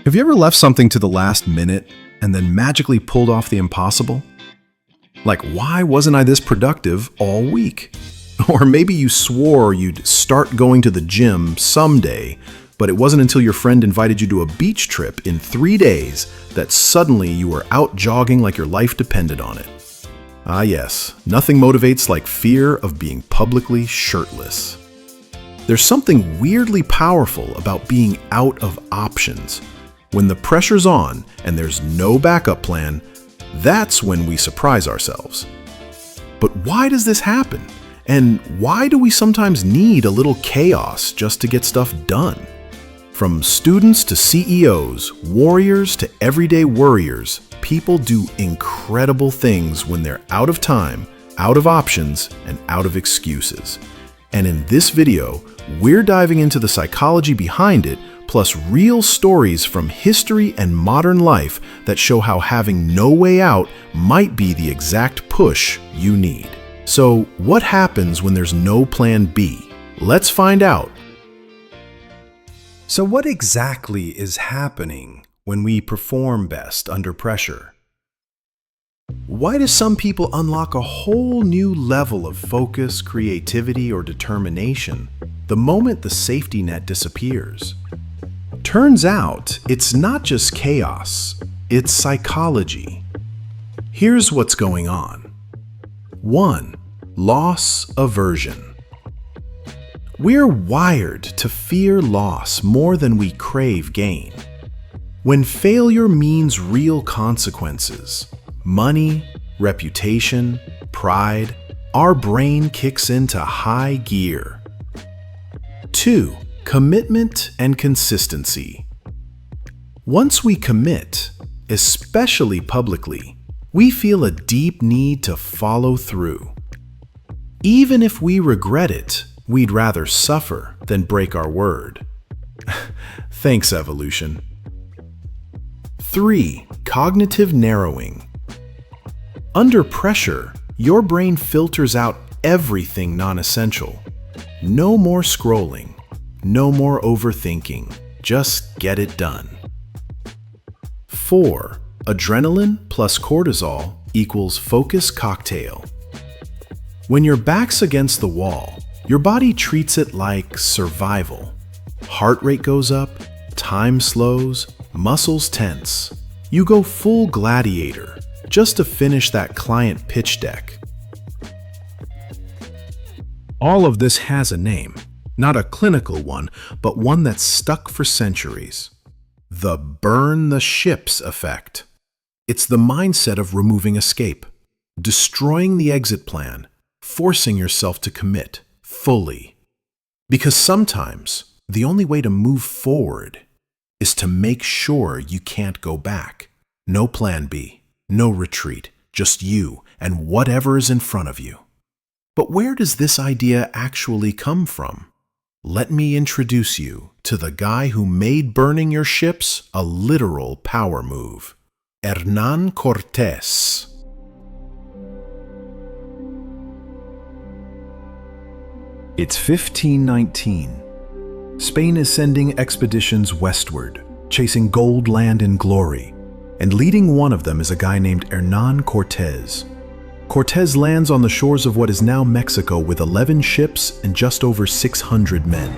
Have you ever left something to the last minute and then magically pulled off the impossible? Like, why wasn't I this productive all week? Or maybe you swore you'd start going to the gym someday, but it wasn't until your friend invited you to a beach trip in 3 days that suddenly you were out jogging like your life depended on it. Ah yes, nothing motivates like fear of being publicly shirtless. There's something weirdly powerful about being out of options. When the pressure's on and there's no backup plan, that's when we surprise ourselves. But why does this happen? And why do we sometimes need a little chaos just to get stuff done? From students to CEOs, warriors to everyday worriers, people do incredible things when they're out of time, out of options, and out of excuses. And in this video, we're diving into the psychology behind it, plus real stories from history and modern life that show how having no way out might be the exact push you need. So, what happens when there's no plan B? Let's find out. So, what exactly is happening when we perform best under pressure? Why do some people unlock a whole new level of focus, creativity, or determination the moment the safety net disappears? Turns out, it's not just chaos, it's psychology. Here's what's going on. 1. Loss aversion. We're wired to fear loss more than we crave gain. When failure means real consequences, money, reputation, pride, our brain kicks into high gear. 2. Commitment and consistency. Once we commit, especially publicly, we feel a deep need to follow through. Even if we regret it, we'd rather suffer than break our word. Thanks, evolution. 3. Cognitive narrowing. Under pressure, your brain filters out everything non-essential. No more scrolling, no more overthinking, just get it done. 4. Adrenaline plus cortisol equals focus cocktail. When your back's against the wall, your body treats it like survival. Heart rate goes up, time slows, muscles tense. You go full gladiator just to finish that client pitch deck. All of this has a name, not a clinical one, but one that's stuck for centuries. The burn the ships effect. It's the mindset of removing escape, destroying the exit plan, forcing yourself to commit fully. Because sometimes the only way to move forward is to make sure you can't go back. No plan B, no retreat, just you and whatever is in front of you. But where does this idea actually come from? Let me introduce you to the guy who made burning your ships a literal power move. Hernán Cortés. It's 1519. Spain is sending expeditions westward, chasing gold, land, and glory, and leading one of them is a guy named Hernán Cortés. Cortés lands on the shores of what is now Mexico with 11 ships and just over 600 men.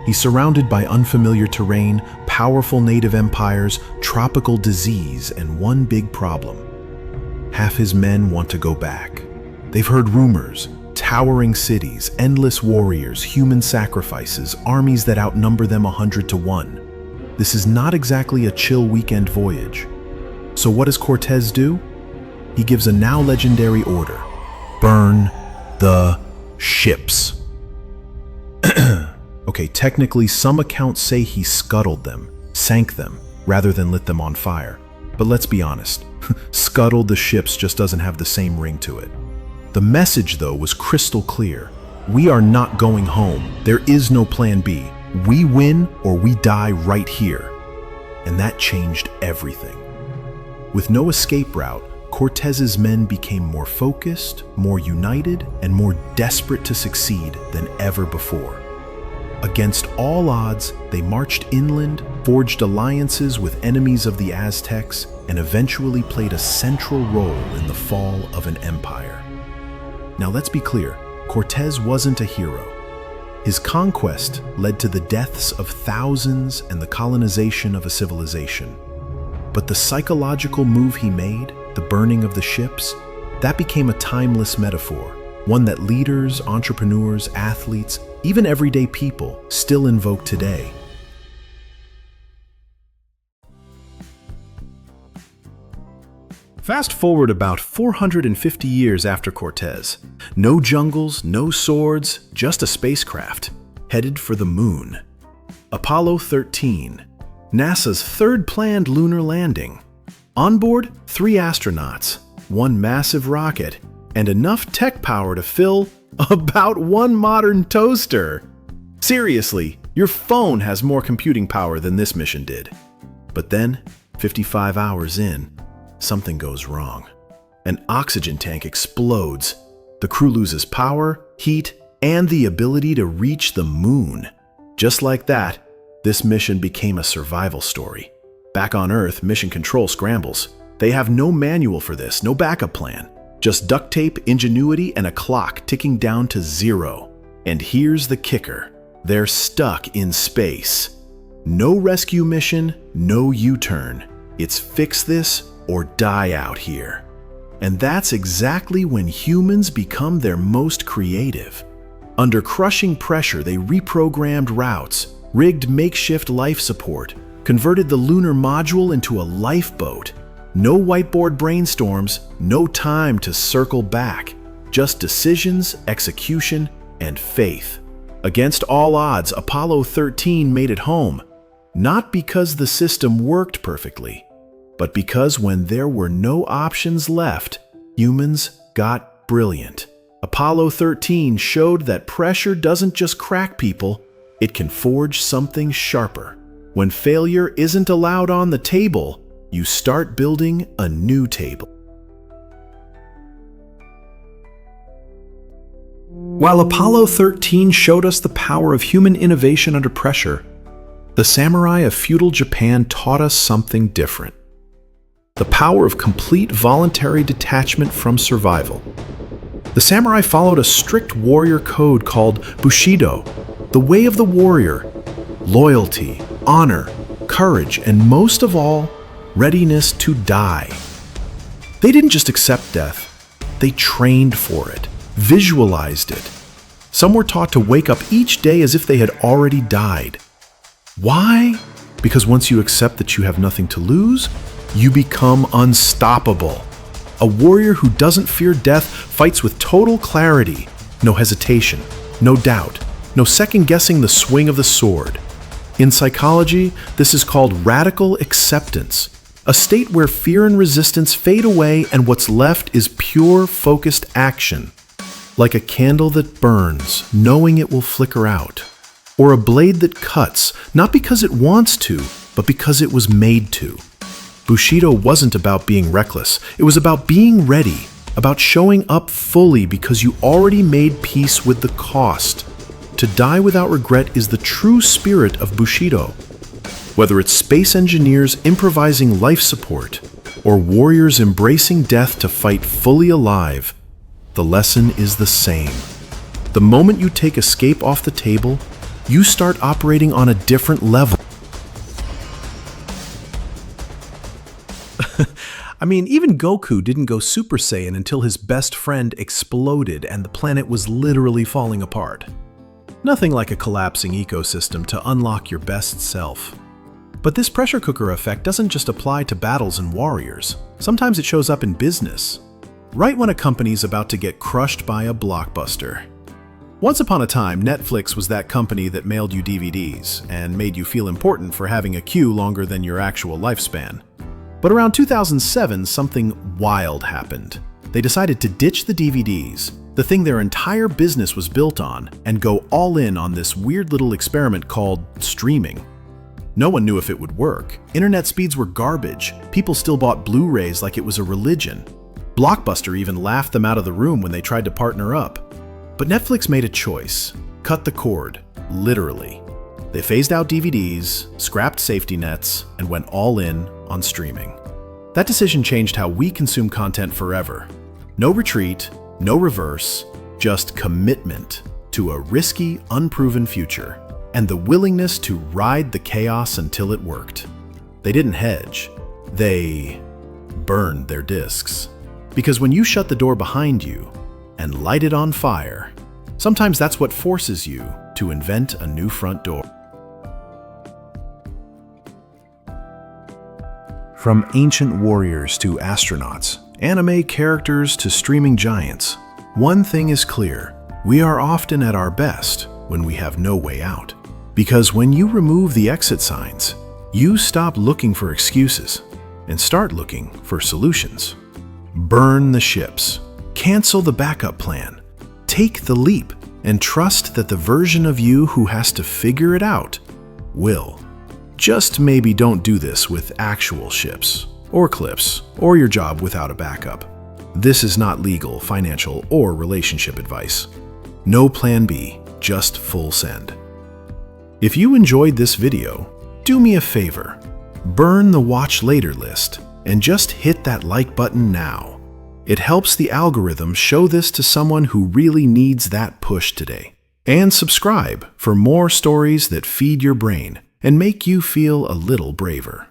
He's surrounded by unfamiliar terrain, powerful native empires, tropical disease, and one big problem. Half his men want to go back. They've heard rumors, towering cities, endless warriors, human sacrifices, armies that outnumber them 100 to 1. This is not exactly a chill weekend voyage. So what does Cortés do? He gives a now legendary order: burn the ships. Okay, technically some accounts say he scuttled them, sank them, rather than lit them on fire. But let's be honest, scuttled the ships just doesn't have the same ring to it. The message, though, was crystal clear. We are not going home. There is no plan B. We win or we die right here. And that changed everything. With no escape route, Cortés's men became more focused, more united, and more desperate to succeed than ever before. Against all odds, they marched inland, forged alliances with enemies of the Aztecs, and eventually played a central role in the fall of an empire. Now let's be clear, Cortés wasn't a hero. His conquest led to the deaths of thousands and the colonization of a civilization. But the psychological move he made, the burning of the ships, that became a timeless metaphor, one that leaders, entrepreneurs, athletes, even everyday people still invoke today. Fast forward about 450 years after Cortés. No jungles, no swords, just a spacecraft, headed for the moon. Apollo 13, NASA's third planned lunar landing. On board, 3 astronauts, 1 massive rocket, and enough tech power to fill about 1 modern toaster. Seriously, your phone has more computing power than this mission did. But then, 55 hours in, something goes wrong. An oxygen tank explodes. The crew loses power, heat, and the ability to reach the moon. Just like that, this mission became a survival story. Back on Earth, Mission Control scrambles. They have no manual for this, no backup plan. Just duct tape, ingenuity, and a clock ticking down to 0. And here's the kicker. They're stuck in space. No rescue mission, no U-turn. It's fix this or die out here. And that's exactly when humans become their most creative. Under crushing pressure, they reprogrammed routes, rigged makeshift life support, converted the lunar module into a lifeboat. No whiteboard brainstorms, no time to circle back. Just decisions, execution, and faith. Against all odds, Apollo 13 made it home. Not because the system worked perfectly, but because when there were no options left, humans got brilliant. Apollo 13 showed that pressure doesn't just crack people, it can forge something sharper. When failure isn't allowed on the table, you start building a new table. While Apollo 13 showed us the power of human innovation under pressure, the samurai of feudal Japan taught us something different. The power of complete voluntary detachment from survival. The samurai followed a strict warrior code called Bushidō, the way of the warrior. Loyalty, honor, courage, and most of all, readiness to die. They didn't just accept death, they trained for it, visualized it. Some were taught to wake up each day as if they had already died. Why? Because once you accept that you have nothing to lose, you become unstoppable. A warrior who doesn't fear death fights with total clarity, no hesitation, no doubt, no second-guessing the swing of the sword. In psychology, this is called radical acceptance, a state where fear and resistance fade away and what's left is pure, focused action. Like a candle that burns, knowing it will flicker out. Or a blade that cuts, not because it wants to, but because it was made to. Bushidō wasn't about being reckless. It was about being ready, about showing up fully because you already made peace with the cost. To die without regret is the true spirit of Bushidō. Whether it's space engineers improvising life support or warriors embracing death to fight fully alive, the lesson is the same. The moment you take escape off the table, you start operating on a different level. I mean, even Goku didn't go Super Saiyan until his best friend exploded and the planet was literally falling apart. Nothing like a collapsing ecosystem to unlock your best self. But this pressure cooker effect doesn't just apply to battles and warriors. Sometimes it shows up in business. Right when a company's about to get crushed by a blockbuster. Once upon a time, Netflix was that company that mailed you DVDs and made you feel important for having a queue longer than your actual lifespan. But around 2007, something wild happened. They decided to ditch the DVDs, the thing their entire business was built on, and go all in on this weird little experiment called streaming. No one knew if it would work. Internet speeds were garbage. People still bought Blu-rays like it was a religion. Blockbuster even laughed them out of the room when they tried to partner up. But Netflix made a choice. cut the cord, literally. They phased out DVDs, scrapped safety nets, and went all in on streaming. That decision changed how we consume content forever. No retreat, no reverse, just commitment to a risky, unproven future, and the willingness to ride the chaos until it worked. They didn't hedge. They burned their discs. Because when you shut the door behind you and light it on fire, sometimes that's what forces you to invent a new front door. From ancient warriors to astronauts, anime characters to streaming giants, one thing is clear: we are often at our best when we have no way out. Because when you remove the exit signs, you stop looking for excuses and start looking for solutions. Burn the ships, cancel the backup plan, take the leap, and trust that the version of you who has to figure it out will. Just maybe don't do this with actual ships, or clips, or your job without a backup. This is not legal, financial, or relationship advice. No plan B, just full send. If you enjoyed this video, do me a favor. Burn the watch later list and just hit that like button now. It helps the algorithm show this to someone who really needs that push today. And subscribe for more stories that feed your brain and make you feel a little braver.